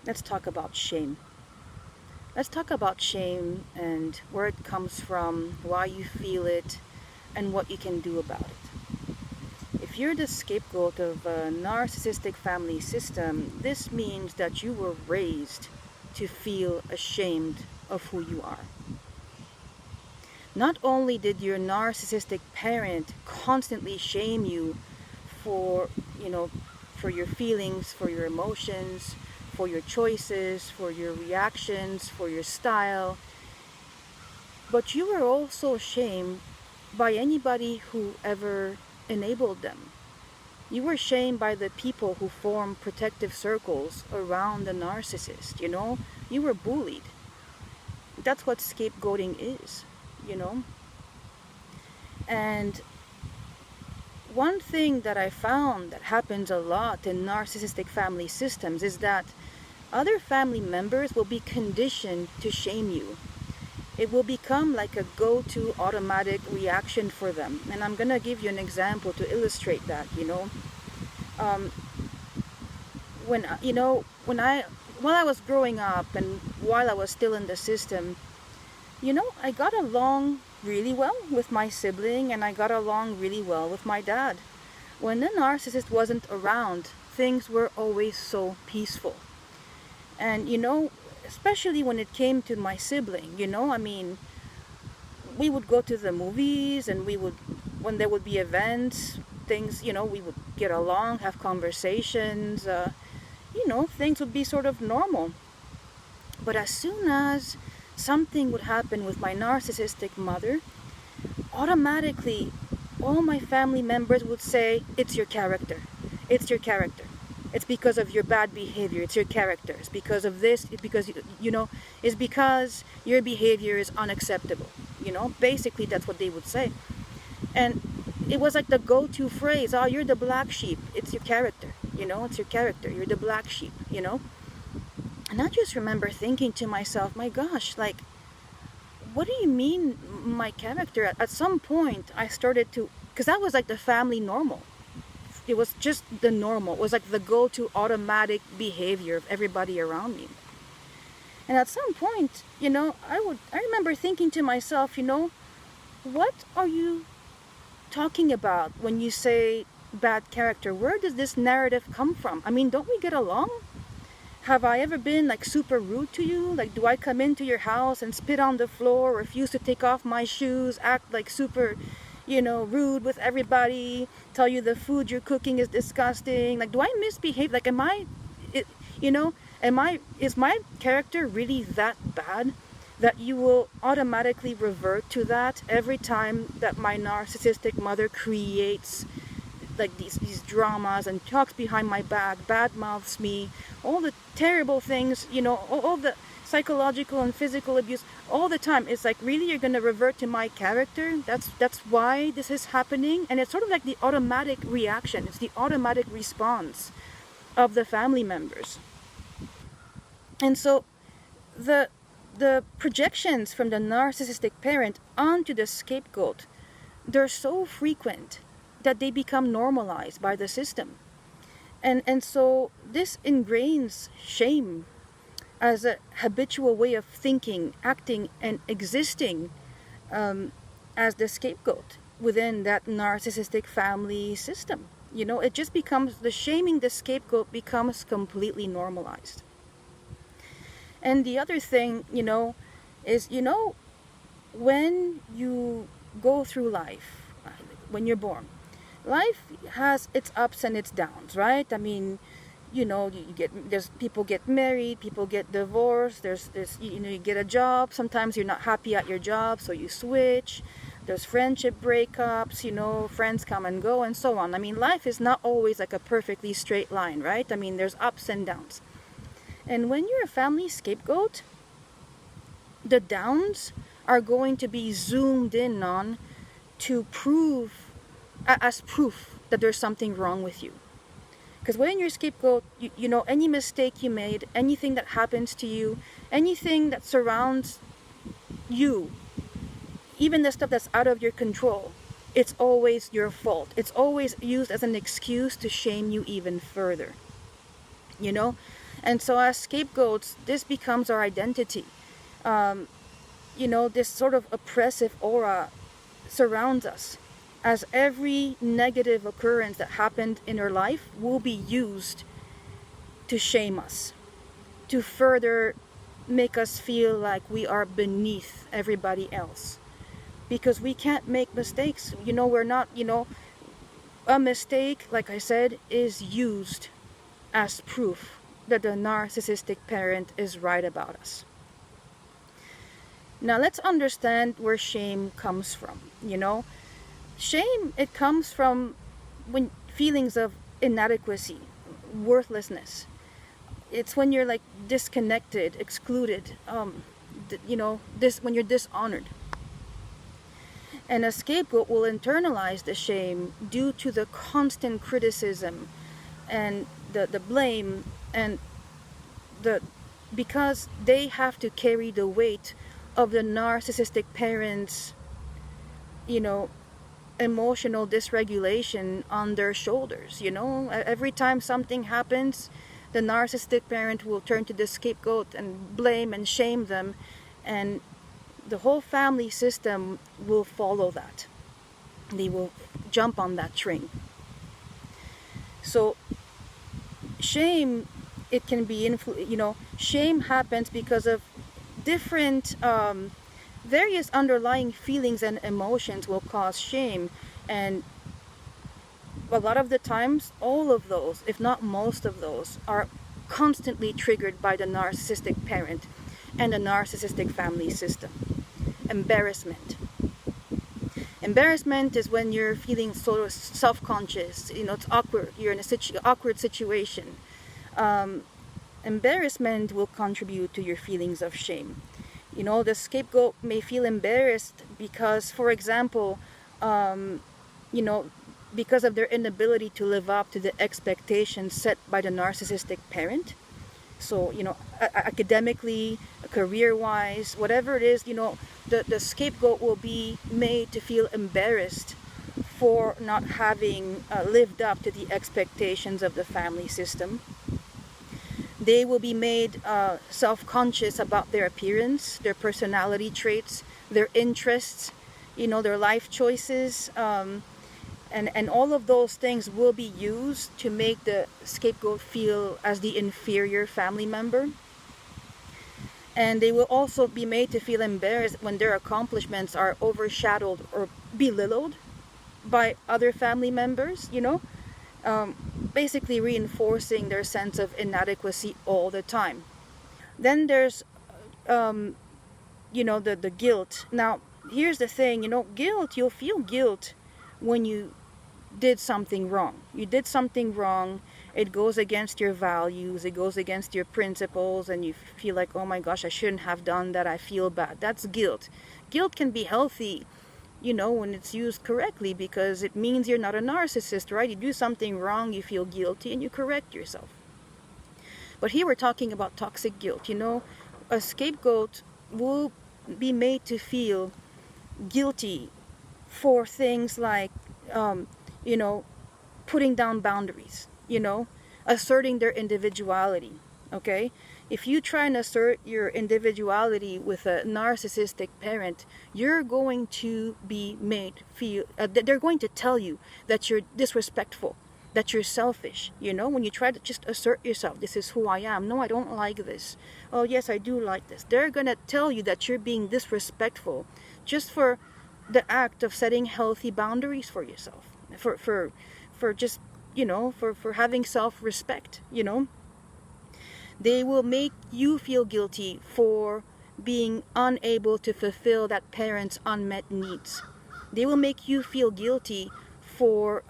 let's talk about shame. Let's talk about shame and where it comes from, why you feel it, and what you can do about it. If you're the scapegoat of a narcissistic family system, this means that you were raised to feel ashamed of who you are. Not only did your narcissistic parent constantly shame you for, for your feelings, for your emotions, for your choices, for your reactions, for your style, but you were also shamed by anybody who ever enabled them. You were shamed by the people who form protective circles around the narcissist, You were bullied. That's what scapegoating is. And one thing that I found that happens a lot in narcissistic family systems is that other family members will be conditioned to shame you. It will become like a go-to automatic reaction for them. And I'm going to give you an example to illustrate that, while I was growing up and while I was still in the system, I got along really well with my sibling and I got along really well with my dad. When the narcissist wasn't around, things were always so peaceful. And, especially when it came to my sibling, we would go to the movies and when there would be events, things, we would get along, have conversations, things would be sort of normal. But as soon as something would happen with my narcissistic mother, automatically all my family members would say, it's your character. It's your character. It's because of your bad behavior. It's your character. It's because of this. It's because, it's because your behavior is unacceptable. Basically that's what they would say. And it was like the go-to phrase, oh, you're the black sheep. It's your character. It's your character. You're the black sheep, And I just remember thinking to myself, my gosh, like, what do you mean my character? At some point I started to, because that was like the family normal. It was just the normal. It was like the go-to automatic behavior of everybody around me. And at some point, I remember thinking to myself, what are you talking about when you say bad character? Where does this narrative come from? I mean, don't we get along? Have I ever been like super rude to you? Like, do I come into your house and spit on the floor, refuse to take off my shoes, act like super, rude with everybody, tell you the food you're cooking is disgusting? Like, do I misbehave? Like, is my character really that bad that you will automatically revert to that every time that my narcissistic mother creates like these dramas and talks behind my back, bad mouths me, all the terrible things, all the psychological and physical abuse all the time? It's like, really, you're going to revert to my character? That's why this is happening? And it's sort of like the automatic reaction. It's the automatic response of the family members. And so the projections from the narcissistic parent onto the scapegoat, they're so frequent that they become normalized by the system. And so this ingrains shame as a habitual way of thinking, acting, and existing as the scapegoat within that narcissistic family system. It just becomes, the shaming the scapegoat becomes completely normalized. And the other thing, is, when you go through life, when you're born, life has its ups and its downs, right? I mean, there's people get married, people get divorced, there's you get a job, sometimes you're not happy at your job, so you switch. There's friendship breakups, friends come and go, and so on. I mean, life is not always like a perfectly straight line, right? I mean, there's ups and downs. And when you're a family scapegoat, the downs are going to be zoomed in on to prove, as proof that there's something wrong with you. Because when you're scapegoat, any mistake you made, anything that happens to you, anything that surrounds you, even the stuff that's out of your control, it's always your fault. It's always used as an excuse to shame you even further. And so as scapegoats, this becomes our identity. This sort of oppressive aura surrounds us, as every negative occurrence that happened in our life will be used to shame us, to further make us feel like we are beneath everybody else. Because we can't make mistakes. We're not, a mistake, like I said, is used as proof that the narcissistic parent is right about us. Now let's understand where shame comes from. Shame, it comes from when feelings of inadequacy, worthlessness. It's when you're like disconnected, excluded, when you're dishonored. And a scapegoat will internalize the shame due to the constant criticism and the blame, and because they have to carry the weight of the narcissistic parents, emotional dysregulation on their shoulders. Every time something happens, the narcissistic parent will turn to the scapegoat and blame and shame them, and the whole family system will follow that. They will jump on that train. So shame, it can be shame happens because of different various underlying feelings and emotions will cause shame. And a lot of the times, all of those, if not most of those, are constantly triggered by the narcissistic parent and the narcissistic family system. Embarrassment. Embarrassment is when you're feeling sort of self-conscious. It's awkward. You're in a awkward situation. Embarrassment will contribute to your feelings of shame. The scapegoat may feel embarrassed because, for example, because of their inability to live up to the expectations set by the narcissistic parent. So, academically, career-wise, whatever it is, the scapegoat will be made to feel embarrassed for not having lived up to the expectations of the family system. They will be made self-conscious about their appearance, their personality traits, their interests, their life choices, and all of those things will be used to make the scapegoat feel as the inferior family member. And they will also be made to feel embarrassed when their accomplishments are overshadowed or belittled by other family members, basically reinforcing their sense of inadequacy all the time. Then there's, the guilt. Now, here's the thing, guilt, you'll feel guilt when you did something wrong. You did something wrong. It goes against your values. It goes against your principles, and you feel like, oh my gosh, I shouldn't have done that. I feel bad. That's guilt. Guilt can be healthy, when it's used correctly, because it means you're not a narcissist, right? You do something wrong, you feel guilty, and you correct yourself. But here we're talking about toxic guilt. A scapegoat will be made to feel guilty for things like, putting down boundaries, asserting their individuality, okay? If you try and assert your individuality with a narcissistic parent, you're going to be made feel, they're going to tell you that you're disrespectful, that you're selfish, when you try to just assert yourself, this is who I am. No, I don't like this. Oh, yes, I do like this. They're going to tell you that you're being disrespectful just for the act of setting healthy boundaries for yourself, for just, for having self-respect, They will make you feel guilty for being unable to fulfill that parent's unmet needs. They will make you feel guilty for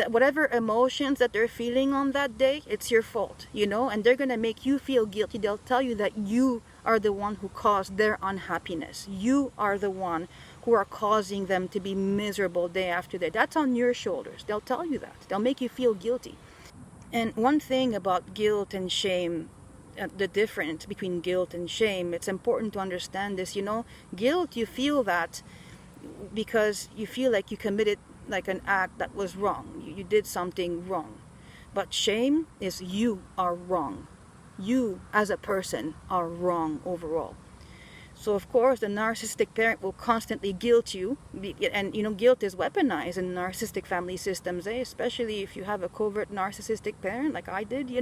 whatever emotions that they're feeling on that day. It's your fault, and they're going to make you feel guilty. They'll tell you that you are the one who caused their unhappiness. You are the one who are causing them to be miserable day after day. That's on your shoulders. They'll tell you that. They'll make you feel guilty. And one thing about guilt and shame, the difference between guilt and shame, it's important to understand this. Guilt, you feel that because you feel like you committed like an act that was wrong. You did something wrong. But shame is you are wrong. You as a person are wrong overall. So of course the narcissistic parent will constantly guilt you, and guilt is weaponized in narcissistic family systems, especially if you have a covert narcissistic parent like I did.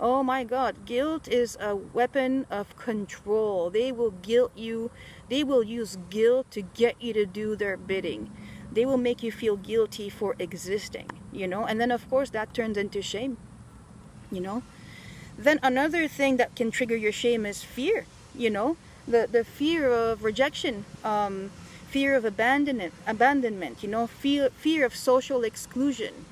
Oh my god, guilt is a weapon of control. They will guilt you. They will use guilt to get you to do their bidding. They will make you feel guilty for existing, and then of course that turns into shame. Then another thing that can trigger your shame is fear. The fear of rejection, fear of abandonment, fear of social exclusion.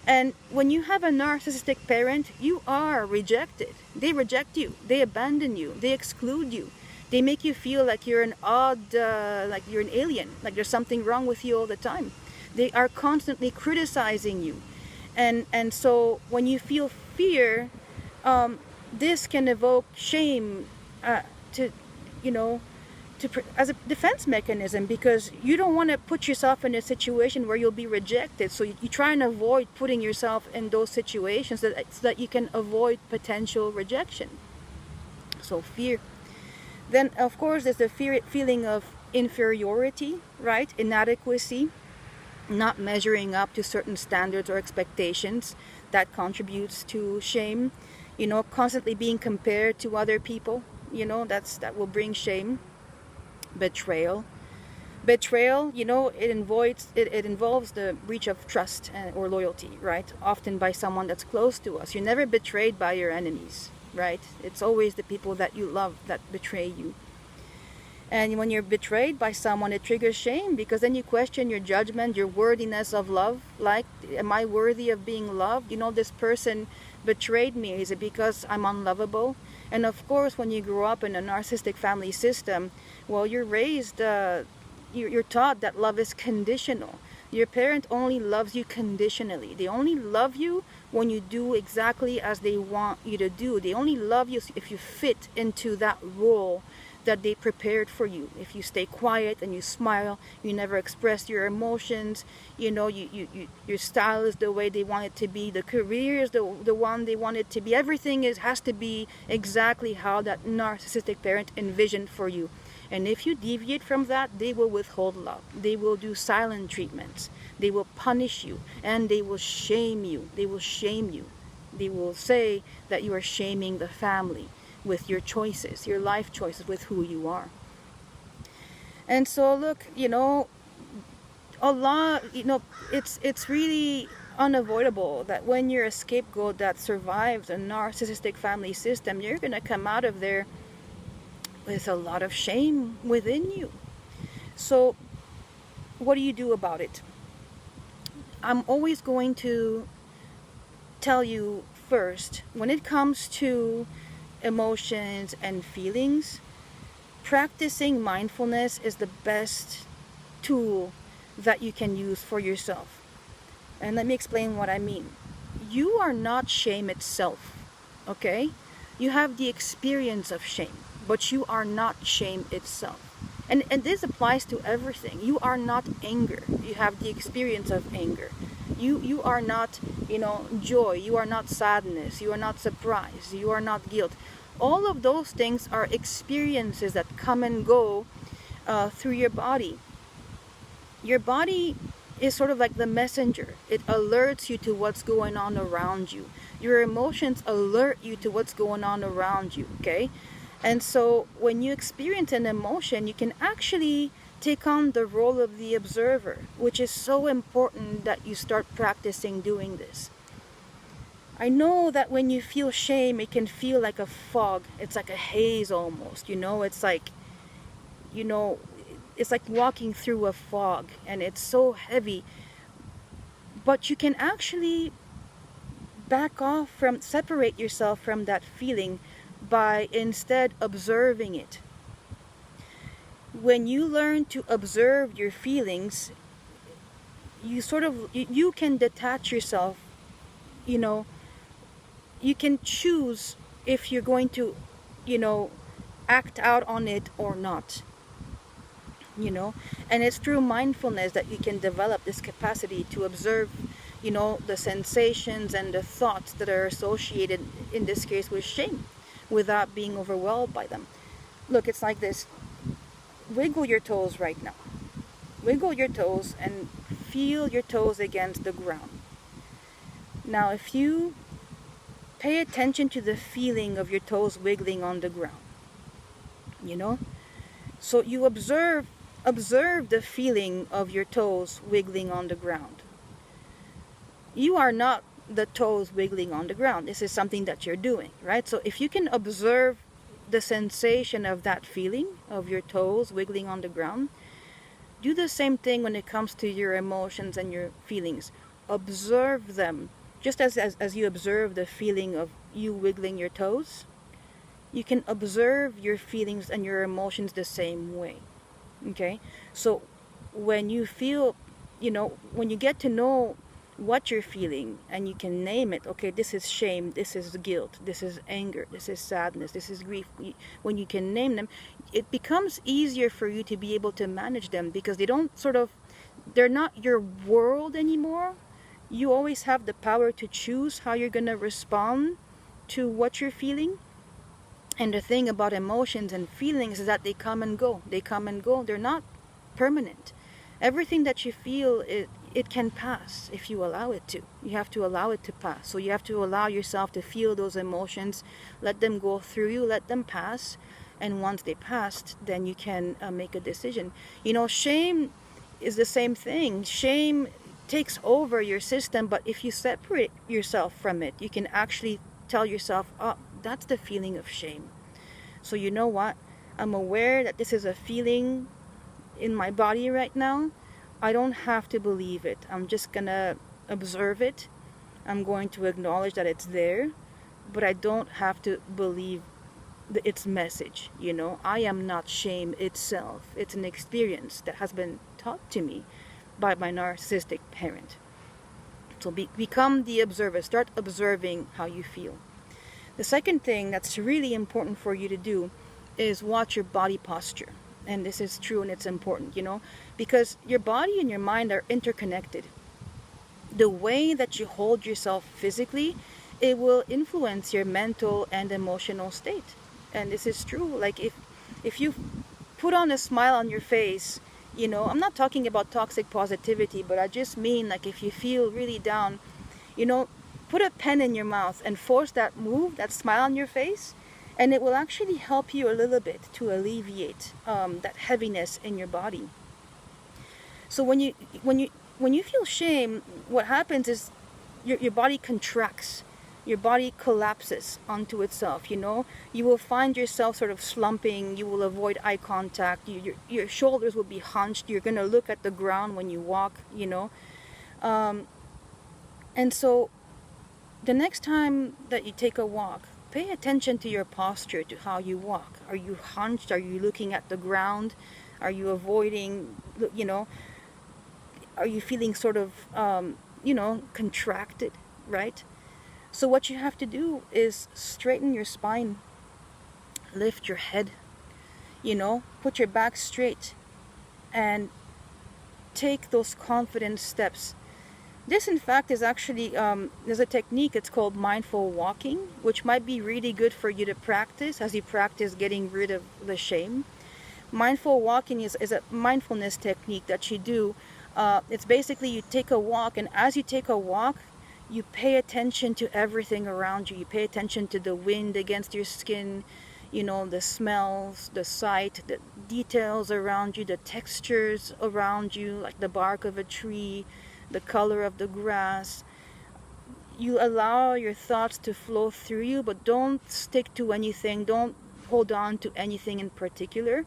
And when you have a narcissistic parent, you are rejected. They reject you, they abandon you, they exclude you. They make you feel like you're an odd, like you're an alien, like there's something wrong with you all the time. They are constantly criticizing you. And so when you feel fear, this can evoke shame as a defense mechanism, because you don't want to put yourself in a situation where you'll be rejected. So you try and avoid putting yourself in those situations so that you can avoid potential rejection. So fear. Then of course there's the feeling of inferiority, right? Inadequacy, not measuring up to certain standards or expectations. That contributes to shame. Constantly being compared to other people, that will bring shame. Betrayal, it involves the breach of trust or loyalty, right? Often by someone that's close to us. You're never betrayed by your enemies, right? It's always the people that you love that betray you. And when you're betrayed by someone, it triggers shame, because then you question your judgment, your worthiness of love. Like, am I worthy of being loved? This person betrayed me. Is it because I'm unlovable? And of course, when you grow up in a narcissistic family system, well, you're raised, you're taught that love is conditional. Your parent only loves you conditionally. They only love you when you do exactly as they want you to do. They only love you if you fit into that role that they prepared for you. If you stay quiet and you smile, you never express your emotions, your style is the way they want it to be, the career is the one they want it to be, everything has to be exactly how that narcissistic parent envisioned for you. And if you deviate from that, they will withhold love. They will do silent treatments. They will punish you, and they will shame you. They will shame you. They will say that you are shaming the family with your choices, your life choices, with who you are. And so look, a lot, it's really unavoidable that when you're a scapegoat that survives a narcissistic family system, you're going to come out of there with a lot of shame within you. So what do you do about it? I'm always going to tell you first, when it comes to emotions and feelings, practicing mindfulness is the best tool that you can use for yourself. And let me explain what I mean. You are not shame itself, okay? You have the experience of shame, but you are not shame itself. And this applies to everything. You are not anger. You have the experience of anger. You are not, joy. You are not sadness. You are not surprise. You are not guilt. All of those things are experiences that come and go through your body. Your body is sort of like the messenger. It alerts you to what's going on around you. Your emotions alert you to what's going on around you, okay? And so when you experience an emotion, you can actually take on the role of the observer, which is so important that you start practicing doing this. I know that when you feel shame, it can feel like a fog. It's like a haze almost, it's like, it's like walking through a fog, and it's so heavy. But you can actually separate yourself from that feeling by instead observing it. When you learn to observe your feelings, you can detach yourself, you can choose if you're going to, act out on it or not. And it's through mindfulness that you can develop this capacity to observe the sensations and the thoughts that are associated, in this case, with shame, without being overwhelmed by them. Look, it's like this. Wiggle your toes right now. Wiggle your toes and feel your toes against the ground. Now, if you pay attention to the feeling of your toes wiggling on the ground, so you observe the feeling of your toes wiggling on the ground. You are not the toes wiggling on the ground. This is something that you're doing, right? So if you can observe the sensation of that feeling of your toes wiggling on the ground, do the same thing when it comes to your emotions and your feelings. Observe them. Just as you observe the feeling of you wiggling your toes, you can observe your feelings and your emotions the same way. Okay? So when you feel, when you get to know what you're feeling and you can name it, okay, this is shame, this is guilt, this is anger, this is sadness, this is grief. When you can name them, it becomes easier for you to be able to manage them, because they're not your world anymore. You always have the power to choose how you're going to respond to what you're feeling. And the thing about emotions and feelings is that they come and go. They're not permanent. Everything that you feel, it can pass if you allow it to. You have to allow it to pass. So you have to allow yourself to feel those emotions, let them go through you, let them pass. And once they passed, then you can make a decision. Shame is the same thing. Shame takes over your system, but if you separate yourself from it, you can actually tell yourself, oh, that's the feeling of shame. So you know what? I'm aware that this is a feeling in my body right now. I don't have to believe it. I'm just gonna observe it. I'm going to acknowledge that it's there, but I don't have to believe its message. I am not shame itself. It's an experience that has been taught to me by my narcissistic parent. So become the observer. Start observing how you feel. The second thing that's really important for you to do is watch your body posture. And this is true and it's important, because your body and your mind are interconnected. The way that you hold yourself physically, it will influence your mental and emotional state. And this is true. Like if you put on a smile on your face, I'm not talking about toxic positivity, but I just mean, like, if you feel really down, put a pen in your mouth and force that smile on your face, and it will actually help you a little bit to alleviate that heaviness in your body. So when you feel shame, what happens is your body contracts. Your body collapses onto itself, You will find yourself sort of slumping. You will avoid eye contact. Your shoulders will be hunched. You're going to look at the ground when you walk, And so the next time that you take a walk, pay attention to your posture, to how you walk. Are you hunched? Are you looking at the ground? Are you avoiding, are you feeling sort of, contracted, right? So what you have to do is straighten your spine, lift your head, put your back straight, and take those confident steps. This, in fact, is actually, there's a technique, it's called mindful walking, which might be really good for you to practice as you practice getting rid of the shame. Mindful walking is a mindfulness technique that you do. It's basically you take a walk, and as you take a walk, you pay attention to everything around you. You pay attention to the wind against your skin, the smells, the sight, the details around you, the textures around you, like the bark of a tree, the color of the grass. You allow your thoughts to flow through you, but don't stick to anything. Don't hold on to anything in particular.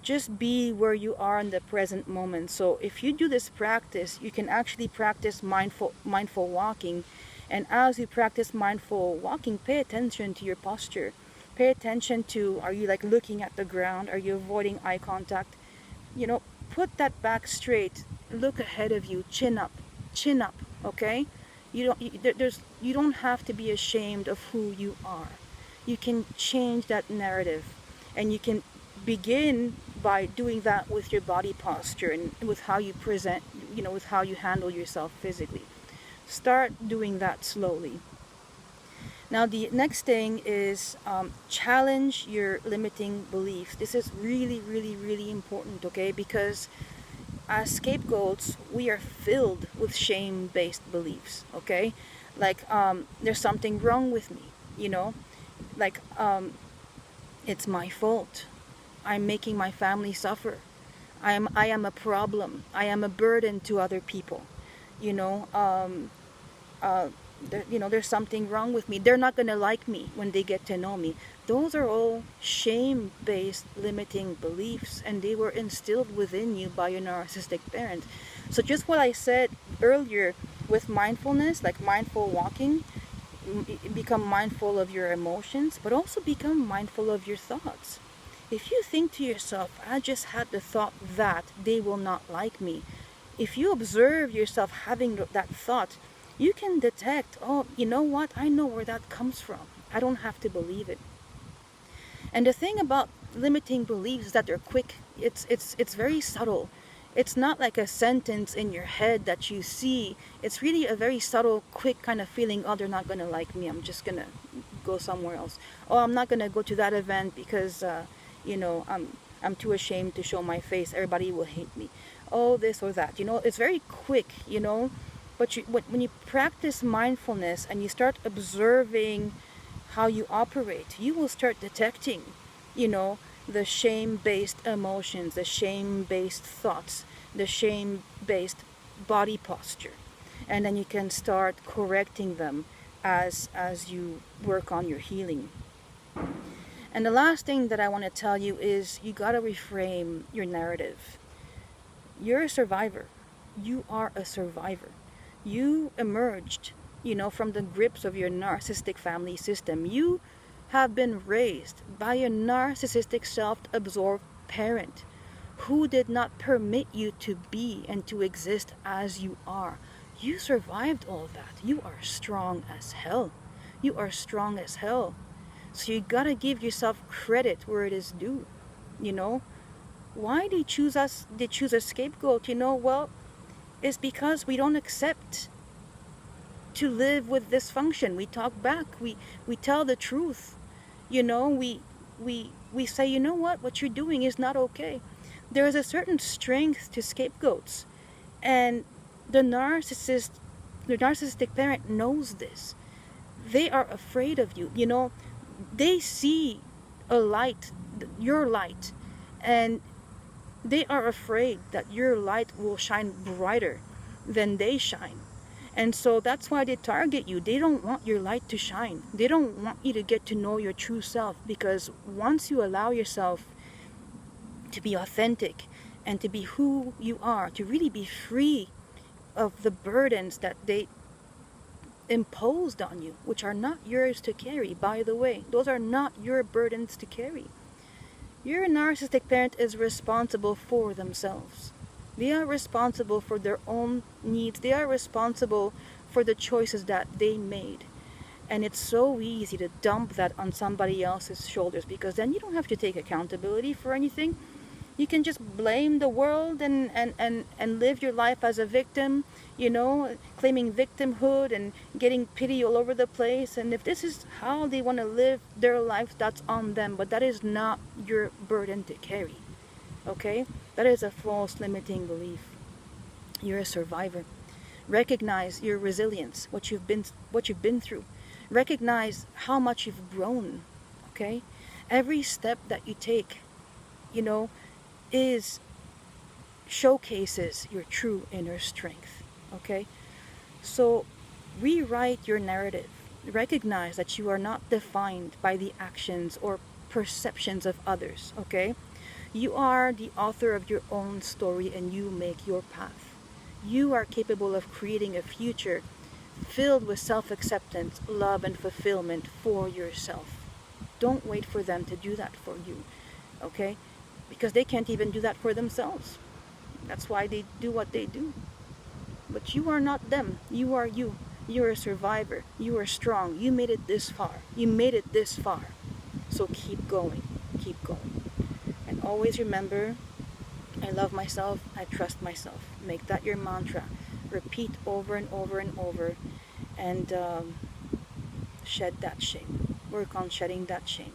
Just be where you are in the present moment. So if you do this practice, you can actually practice mindful walking. And as you practice mindful walking, pay attention to your posture. Pay attention to, are you like looking at the ground? Are you avoiding eye contact? Put that back straight. Look ahead of you. Chin up, okay? You don't have to be ashamed of who you are. You can change that narrative, and you can begin by doing that with your body posture and with how you present, with how you handle yourself physically. Start doing that slowly. Now, the next thing is challenge your limiting beliefs. This is really, really, really important, okay? Because as scapegoats, we are filled with shame-based beliefs, okay? Like, there's something wrong with me, you know? Like, it's my fault. I'm making my family suffer. I am a problem. I am a burden to other people. You know, there's something wrong with me. They're not gonna like me when they get to know me. Those are all shame-based limiting beliefs, and they were instilled within you by your narcissistic parent. So just what I said earlier with mindfulness, like mindful walking, become mindful of your emotions, but also become mindful of your thoughts. If you think to yourself, I just had the thought that they will not like me, if you observe yourself having that thought, you can detect, oh, you know what? I know where that comes from. I don't have to believe it. And the thing about limiting beliefs is that they're quick. It's very subtle. It's not like a sentence in your head that you see. It's really a very subtle, quick kind of feeling, oh, they're not going to like me. I'm just going to go somewhere else. Oh, I'm not going to go to that event because, I'm too ashamed to show my face. Everybody will hate me. Oh, this or that. It's very quick, But when you practice mindfulness and you start observing how you operate, you will start detecting, the shame-based emotions, the shame-based thoughts, the shame-based body posture. And then you can start correcting them as you work on your healing. And the last thing that I want to tell you is you got to reframe your narrative. You're a survivor. You are a survivor. You emerged, from the grips of your narcissistic family system. You have been raised by a narcissistic self-absorbed parent who did not permit you to be and to exist as you are. You survived all that. You are strong as hell. You are strong as hell. So you gotta give yourself credit where it is due. Why they choose us? They choose a scapegoat. Well, it's because we don't accept to live with dysfunction. We talk back. We tell the truth. We say, what you're doing is not okay. There is a certain strength to scapegoats, and the narcissistic parent knows this. They are afraid of you. They see a light, your light, and they are afraid that your light will shine brighter than they shine. And so that's why they target you. They don't want your light to shine. They don't want you to get to know your true self, because once you allow yourself to be authentic and to be who you are, to really be free of the burdens that they imposed on you, which are not yours to carry, by the way. Those are not your burdens to carry. Your narcissistic parent is responsible for themselves. They are responsible for their own needs. They are responsible for the choices that they made. And it's so easy to dump that on somebody else's shoulders, because then you don't have to take accountability for anything. You can just blame the world and live your life as a victim, claiming victimhood and getting pity all over the place. And if this is how they want to live their life, that's on them. But that is not your burden to carry. Okay? That is a false limiting belief. You're a survivor. Recognize your resilience, what you've been through. Recognize how much you've grown. Okay? Every step that you take, showcases your true inner strength. Okay? So rewrite your narrative. Recognize that you are not defined by the actions or perceptions of others. Okay? You are the author of your own story, and you make your path. You are capable of creating a future filled with self-acceptance, love, and fulfillment for yourself. Don't wait for them to do that for you. Okay? Because they can't even do that for themselves. That's why they do what they do. But you are not them. You are you. You're a survivor. You are strong. You made it this far. You made it this far. So keep going. Keep going. And always remember, I love myself. I trust myself. Make that your mantra. repeat over and over and over, and shed that shame. Work on shedding that shame.